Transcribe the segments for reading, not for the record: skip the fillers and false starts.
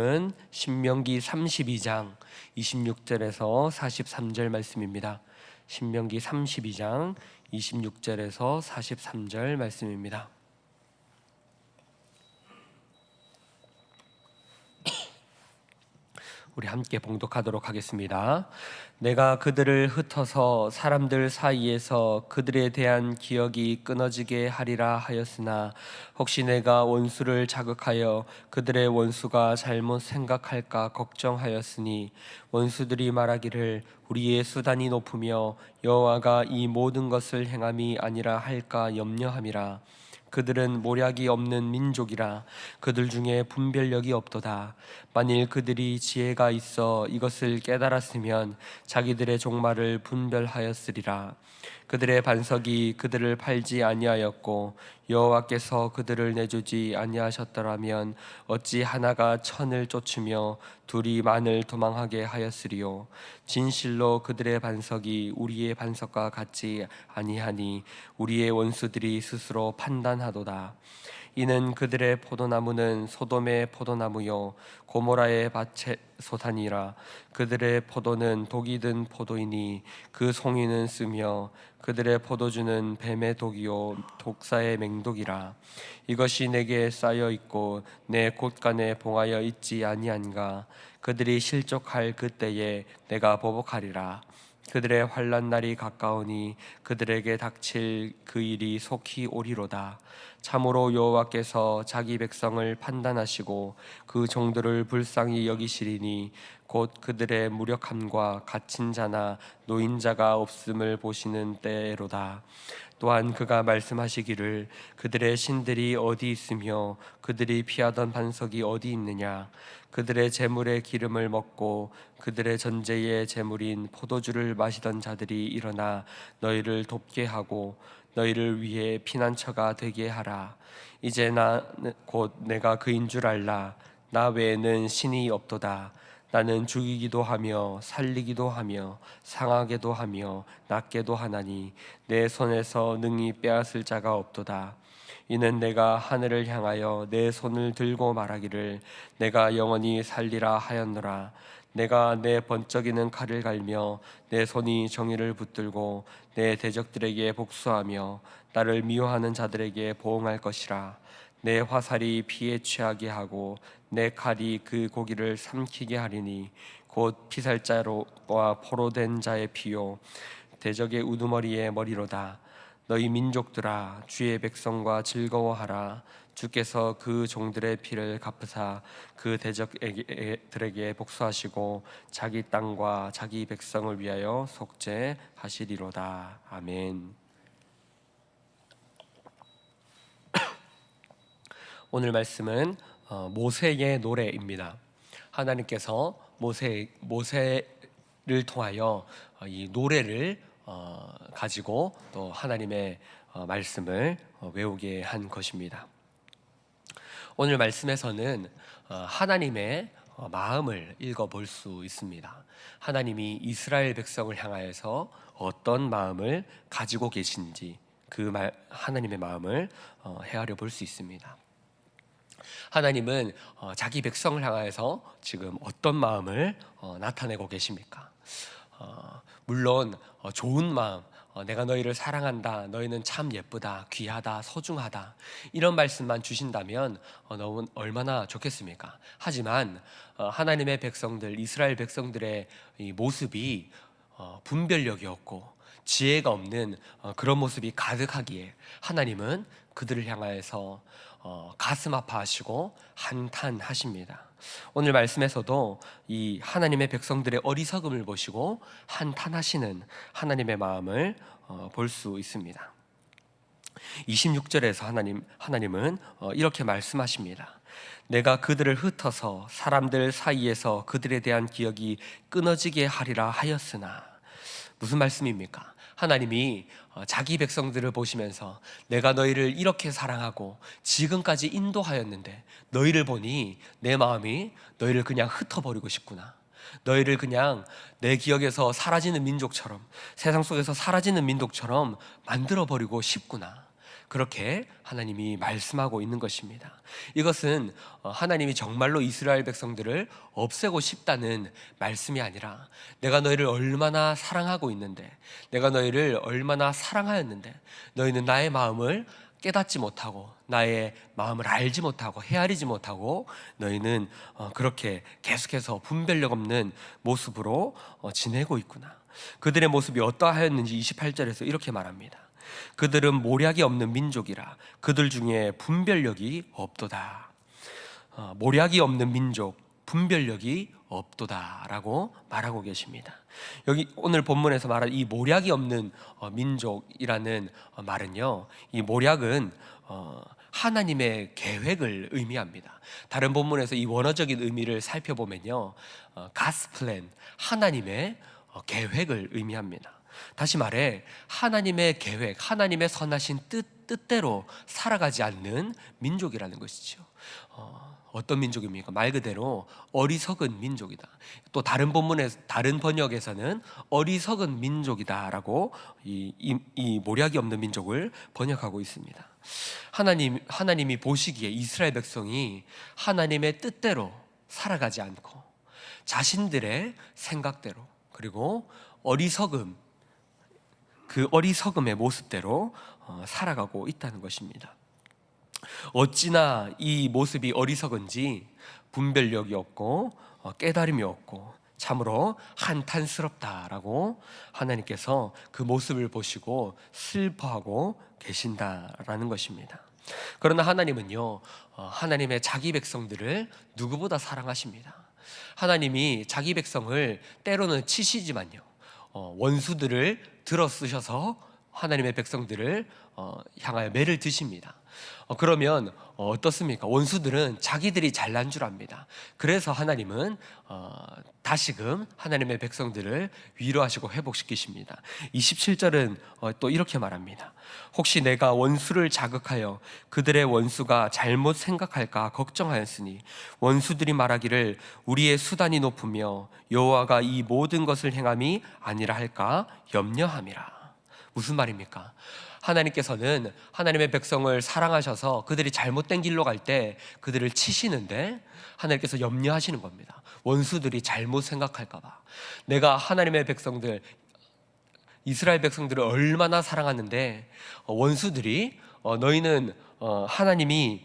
말씀은 신명기 32장 26절에서 43절 말씀입니다. 신명기 32장 26절에서 43절 말씀입니다. 우리 함께 봉독하도록 하겠습니다. 내가 그들을 흩어서 사람들 사이에서 그들에 대한 기억이 끊어지게 하리라 하였으나 혹시 내가 원수를 자극하여 그들의 원수가 잘못 생각할까 걱정하였으니 원수들이 말하기를 우리의 수단이 높으며 여호와가 이 모든 것을 행함이 아니라 할까 염려함이라. 그들은 모략이 없는 민족이라 그들 중에 분별력이 없도다. 만일 그들이 지혜가 있어 이것을 깨달았으면 자기들의 종말을 분별하였으리라. 그들의 반석이 그들을 팔지 아니하였고 여호와께서 그들을 내주지 아니하셨더라면 어찌 하나가 천을 쫓으며 둘이 만을 도망하게 하였으리요. 진실로 그들의 반석이 우리의 반석과 같지 아니하니 우리의 원수들이 스스로 판단하도다. 이는 그들의 포도나무는 소돔의 포도나무요 고모라의 밭의 소산이라. 그들의 포도는 독이 든 포도이니 그 송이는 쓰며 그들의 포도주는 뱀의 독이요 독사의 맹독이라. 이것이 내게 쌓여 있고 내 곳간에 봉하여 있지 아니한가. 그들이 실족할 그때에 내가 보복하리라. 그들의 환난 날이 가까우니 그들에게 닥칠 그 일이 속히 오리로다. 참으로 여호와께서 자기 백성을 판단하시고 그 종들을 불쌍히 여기시리니 곧 그들의 무력함과 갇힌 자나 노인자가 없음을 보시는 때로다. 또한 그가 말씀하시기를 그들의 신들이 어디 있으며 그들이 피하던 반석이 어디 있느냐. 그들의 재물의 기름을 먹고 그들의 전제의 재물인 포도주를 마시던 자들이 일어나 너희를 돕게 하고 너희를 위해 피난처가 되게 하라. 이제 나 곧 내가 그인 줄 알라. 나 외에는 신이 없도다. 나는 죽이기도 하며 살리기도 하며 상하게도 하며 낫게도 하나니 내 손에서 능히 빼앗을 자가 없도다. 이는 내가 하늘을 향하여 내 손을 들고 말하기를 내가 영원히 살리라 하였노라. 내가 내 번쩍이는 칼을 갈며 내 손이 정의를 붙들고 내 대적들에게 복수하며 나를 미워하는 자들에게 보응할 것이라. 내 화살이 피에 취하게 하고 내 칼이 그 고기를 삼키게 하리니 곧 피살자와 포로된 자의 피요 대적의 우두머리의 머리로다. 너희 민족들아 주의 백성과 즐거워하라. 주께서 그 종들의 피를 갚으사 그 대적들에게 복수하시고 자기 땅과 자기 백성을 위하여 속죄하시리로다. 아멘. 오늘 말씀은 모세의 노래입니다. 하나님께서 모세를 통하여 이 노래를 가지고 또 하나님의 말씀을 외우게 한 것입니다. 오늘 말씀에서는 하나님의 마음을 읽어볼 수 있습니다. 하나님이 이스라엘 백성을 향하여서 어떤 마음을 가지고 계신지 그 하나님의 마음을 헤아려 볼 수 있습니다. 하나님은 자기 백성을 향하여서 지금 어떤 마음을 나타내고 계십니까? 물론 좋은 마음, 내가 너희를 사랑한다, 너희는 참 예쁘다, 귀하다, 소중하다 이런 말씀만 주신다면 너무 얼마나 좋겠습니까? 하지만 하나님의 백성들, 이스라엘 백성들의 이 모습이 분별력이 없고 지혜가 없는 그런 모습이 가득하기에 하나님은 그들을 향하여서 가슴 아파하시고 한탄하십니다. 오늘 말씀에서도 이 하나님의 백성들의 어리석음을 보시고 한탄하시는 하나님의 마음을 볼 수 있습니다. 26절에서 하나님은 이렇게 말씀하십니다. 내가 그들을 흩어서 사람들 사이에서 그들에 대한 기억이 끊어지게 하리라 하였으나. 무슨 말씀입니까? 하나님이 자기 백성들을 보시면서 내가 너희를 이렇게 사랑하고 지금까지 인도하였는데 너희를 보니 내 마음이 너희를 그냥 흩어버리고 싶구나. 너희를 그냥 내 기억에서 사라지는 민족처럼, 세상 속에서 사라지는 민족처럼 만들어버리고 싶구나. 그렇게 하나님이 말씀하고 있는 것입니다. 이것은 하나님이 정말로 이스라엘 백성들을 없애고 싶다는 말씀이 아니라 내가 너희를 얼마나 사랑하고 있는데, 내가 너희를 얼마나 사랑하였는데 너희는 나의 마음을 깨닫지 못하고 나의 마음을 알지 못하고 헤아리지 못하고 너희는 그렇게 계속해서 분별력 없는 모습으로 지내고 있구나. 그들의 모습이 어떠하였는지 28절에서 이렇게 말합니다. 그들은 모략이 없는 민족이라 그들 중에 분별력이 없도다. 모략이 없는 민족, 분별력이 없도다라고 말하고 계십니다. 여기 오늘 본문에서 말한 이 모략이 없는 민족이라는 말은요, 이 모략은 하나님의 계획을 의미합니다. 다른 본문에서 이 원어적인 의미를 살펴보면요, God's plan, 하나님의 계획을 의미합니다. 다시 말해 하나님의 계획, 하나님의 선하신 뜻대로 살아가지 않는 민족이라는 것이죠. 어떤 민족입니까? 말 그대로 어리석은 민족이다. 또 다른 본문에, 다른 번역에서는 어리석은 민족이다라고 이 모략이 없는 민족을 번역하고 있습니다. 하나님이 보시기에 이스라엘 백성이 하나님의 뜻대로 살아가지 않고 자신들의 생각대로, 그리고 그 어리석음의 모습대로 살아가고 있다는 것입니다. 어찌나 이 모습이 어리석은지 분별력이 없고 깨달음이 없고 참으로 한탄스럽다라고 하나님께서 그 모습을 보시고 슬퍼하고 계신다라는 것입니다. 그러나 하나님은요, 하나님의 자기 백성들을 누구보다 사랑하십니다. 하나님이 자기 백성을 때로는 치시지만요, 원수들을 들어 쓰셔서 하나님의 백성들을 향하여 매를 드십니다. 그러면 어떻습니까? 원수들은 자기들이 잘난 줄 압니다. 그래서 하나님은 다시금 하나님의 백성들을 위로하시고 회복시키십니다. 27절은 또 이렇게 말합니다. 혹시 내가 원수를 자극하여 그들의 원수가 잘못 생각할까 걱정하였으니 원수들이 말하기를 우리의 수단이 높으며 여호와가 이 모든 것을 행함이 아니라 할까 염려함이라. 무슨 말입니까? 하나님께서는 하나님의 백성을 사랑하셔서 그들이 잘못된 길로 갈 때 그들을 치시는데 하나님께서 염려하시는 겁니다. 원수들이 잘못 생각할까 봐. 내가 하나님의 백성들, 이스라엘 백성들을 얼마나 사랑하는데 원수들이 너희는 하나님이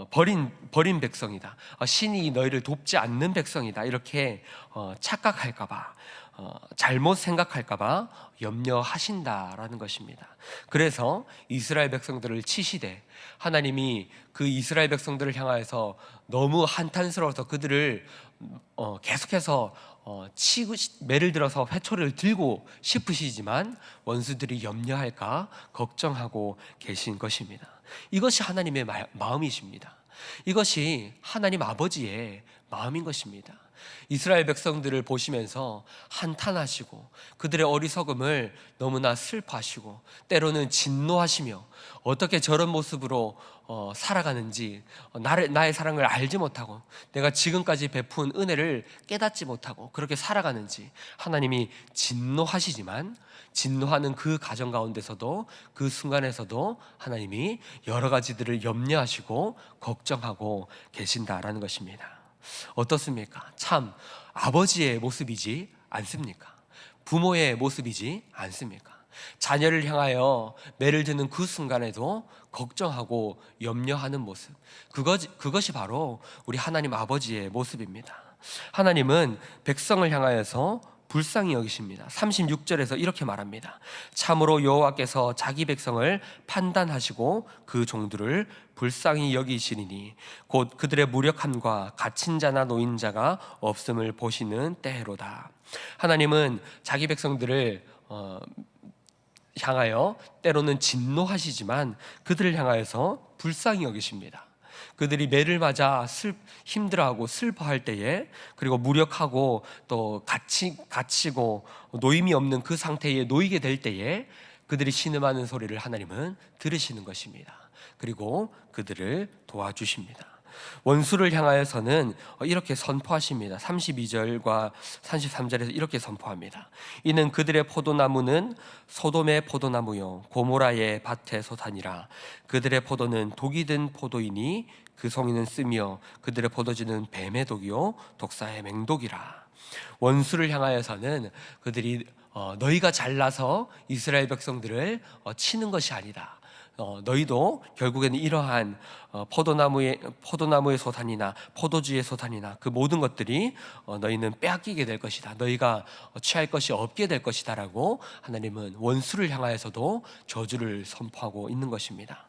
버린 백성이다, 신이 너희를 돕지 않는 백성이다, 이렇게 착각할까 봐, 잘못 생각할까 봐 염려하신다라는 것입니다. 그래서 이스라엘 백성들을 치시되 하나님이 그 이스라엘 백성들을 향하여서 너무 한탄스러워서 그들을 계속해서 매를 들어서 회초리를 들고 싶으시지만 원수들이 염려할까 걱정하고 계신 것입니다. 이것이 하나님의 마음이십니다. 이것이 하나님 아버지의 마음인 것입니다. 이스라엘 백성들을 보시면서 한탄하시고 그들의 어리석음을 너무나 슬퍼하시고 때로는 진노하시며 어떻게 저런 모습으로 살아가는지, 나의 사랑을 알지 못하고 내가 지금까지 베푼 은혜를 깨닫지 못하고 그렇게 살아가는지 하나님이 진노하시지만, 진노하는 그 가정 가운데서도, 그 순간에서도 하나님이 여러 가지들을 염려하시고 걱정하고 계신다라는 것입니다. 어떻습니까? 참 아버지의 모습이지 않습니까? 부모의 모습이지 않습니까? 자녀를 향하여 매를 드는 그 순간에도 걱정하고 염려하는 모습, 그것이 바로 우리 하나님 아버지의 모습입니다. 하나님은 백성을 향하여서 불쌍히 여기십니다. 36절에서 이렇게 말합니다. 참으로 여호와께서 자기 백성을 판단하시고 그 종들을 불쌍히 여기시리니 곧 그들의 무력함과 갇힌 자나 노인자가 없음을 보시는 때로다. 하나님은 자기 백성들을 향하여 때로는 진노하시지만 그들을 향하여서 불쌍히 여기십니다. 그들이 매를 맞아 힘들어하고 슬퍼할 때에, 그리고 무력하고 또 갇히고 노임이 없는 그 상태에 놓이게 될 때에 그들이 신음하는 소리를 하나님은 들으시는 것입니다. 그리고 그들을 도와주십니다. 원수를 향하여서는 이렇게 선포하십니다. 32절과 33절에서 이렇게 선포합니다. 이는 그들의 포도나무는 소돔의 포도나무요 고모라의 밭의 소산이라. 그들의 포도는 독이 든 포도이니 그 송이는 쓰며 그들의 포도주는 뱀의 독이요 독사의 맹독이라. 원수를 향하여서는 그들이 너희가 잘나서 이스라엘 백성들을 치는 것이 아니다. 너희도 결국에는 이러한 포도나무의 소산이나 포도주의 소산이나 그 모든 것들이 너희는 빼앗기게 될 것이다. 너희가 취할 것이 없게 될 것이다 라고 하나님은 원수를 향하여서도 저주를 선포하고 있는 것입니다.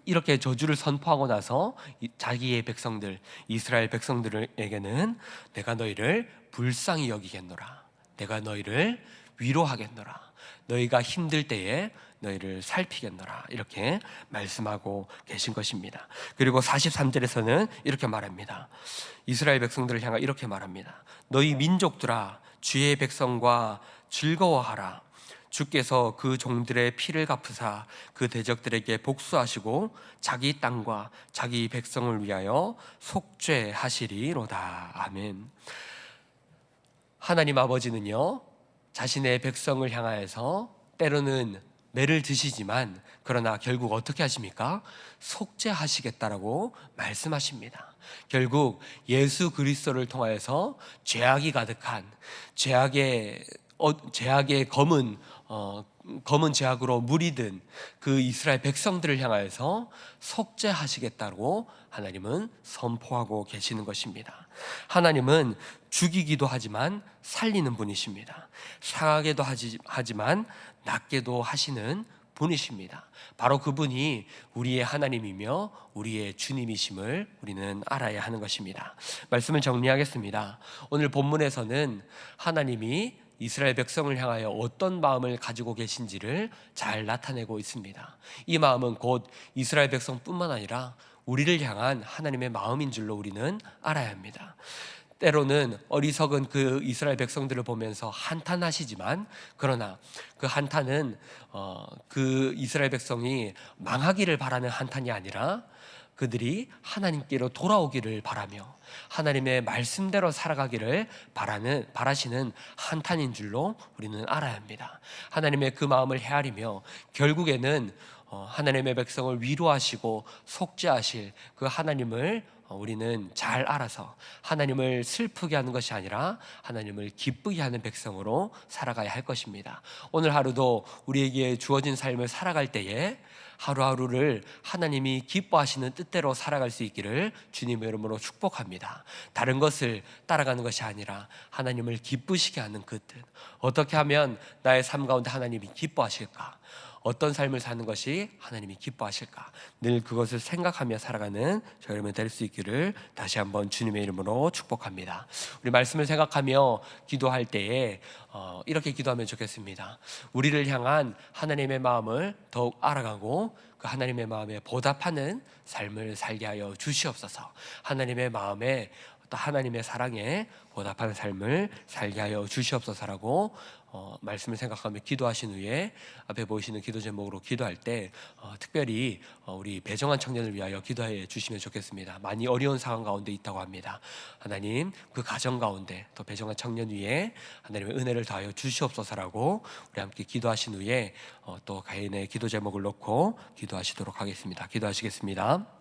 이렇게 저주를 선포하고 나서 자기의 백성들, 이스라엘 백성들에게는 내가 너희를 불쌍히 여기겠노라, 내가 너희를 위로하겠노라, 너희가 힘들 때에 너희를 살피겠노라, 이렇게 말씀하고 계신 것입니다. 그리고 43절에서는 이렇게 말합니다. 이스라엘 백성들을 향하 이렇게 말합니다. 너희 민족들아 주의 백성과 즐거워하라. 주께서 그 종들의 피를 갚으사 그 대적들에게 복수하시고 자기 땅과 자기 백성을 위하여 속죄하시리로다. 아멘. 하나님 아버지는요, 자신의 백성을 향하여서 때로는 매를 드시지만 그러나 결국 어떻게 하십니까? 속죄하시겠다라고 말씀하십니다. 결국 예수 그리스도를 통하여서 죄악이 가득한 죄악의 검은 죄악으로 물이 든 그 이스라엘 백성들을 향하여서 속죄하시겠다고 하나님은 선포하고 계시는 것입니다. 하나님은 죽이기도 하지만 살리는 분이십니다. 상하게도 하지만 낫게도 하시는 분이십니다. 바로 그분이 우리의 하나님이며 우리의 주님이심을 우리는 알아야 하는 것입니다. 말씀을 정리하겠습니다. 오늘 본문에서는 하나님이 이스라엘 백성을 향하여 어떤 마음을 가지고 계신지를 잘 나타내고 있습니다. 이 마음은 곧 이스라엘 백성뿐만 아니라 우리를 향한 하나님의 마음인 줄로 우리는 알아야 합니다. 때로는 어리석은 그 이스라엘 백성들을 보면서 한탄하시지만 그러나 그 한탄은 그 이스라엘 백성이 망하기를 바라는 한탄이 아니라 그들이 하나님께로 돌아오기를 바라며 하나님의 말씀대로 살아가기를 바라시는 한탄인 줄로 우리는 알아야 합니다. 하나님의 그 마음을 헤아리며 결국에는 하나님의 백성을 위로하시고 속죄하실 그 하나님을 우리는 잘 알아서 하나님을 슬프게 하는 것이 아니라 하나님을 기쁘게 하는 백성으로 살아가야 할 것입니다. 오늘 하루도 우리에게 주어진 삶을 살아갈 때에 하루하루를 하나님이 기뻐하시는 뜻대로 살아갈 수 있기를 주님의 이름으로 축복합니다. 다른 것을 따라가는 것이 아니라 하나님을 기쁘시게 하는 그 뜻, 어떻게 하면 나의 삶 가운데 하나님이 기뻐하실까, 어떤 삶을 사는 것이 하나님이 기뻐하실까, 늘 그것을 생각하며 살아가는 저 여러분 될 수 있기를 다시 한번 주님의 이름으로 축복합니다. 우리 말씀을 생각하며 기도할 때에 이렇게 기도하면 좋겠습니다. 우리를 향한 하나님의 마음을 더욱 알아가고 그 하나님의 마음에 보답하는 삶을 살게 하여 주시옵소서. 하나님의 마음에 또 하나님의 사랑에 보답하는 삶을 살게 하여 주시옵소서라고 말씀을 생각하며 기도하신 후에 앞에 보이시는 기도 제목으로 기도할 때 특별히 우리 배정환 청년을 위하여 기도해 주시면 좋겠습니다. 많이 어려운 상황 가운데 있다고 합니다. 하나님 그 가정 가운데 또 배정환 청년 위에 하나님의 은혜를 더하여 주시옵소서라고 우리 함께 기도하신 후에 또 가인의 기도 제목을 놓고 기도하시도록 하겠습니다. 기도하시겠습니다.